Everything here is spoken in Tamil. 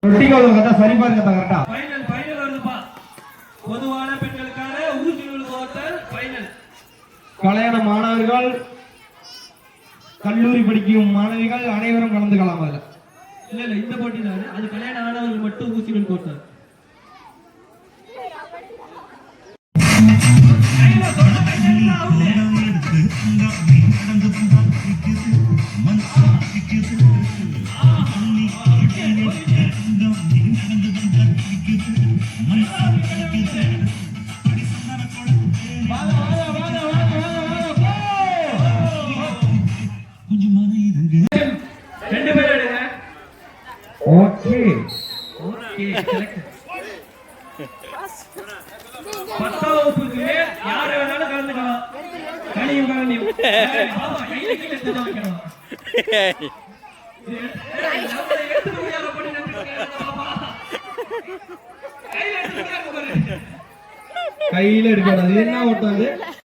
சரி பாருங்க கரெக்டா. ஃபைனல் வருதுப்பா. பொதுவான பெண்களுக்கான ஊசி நூல் கோத்தல் ஃபைனல். கல்யாண மாணவர்கள், கல்லூரி படிக்கும் மாணவிகள் அனைவரும் கலந்துக்கலாம். அதுல இல்ல இந்த போட்டி தான். அது கல்யாண ஆனவர்கள் மட்டும் ஊசி நூல் கோத்தல். ஓகே பத்தாம் வகுப்புக்கு யாரு வேணாலும் கலந்துக்கலாம். கனியும் கலனியும் கையில கீழே எடுத்து வைக்கணும். கையில எடுக்கணும். என்ன ஓட்டம் அது?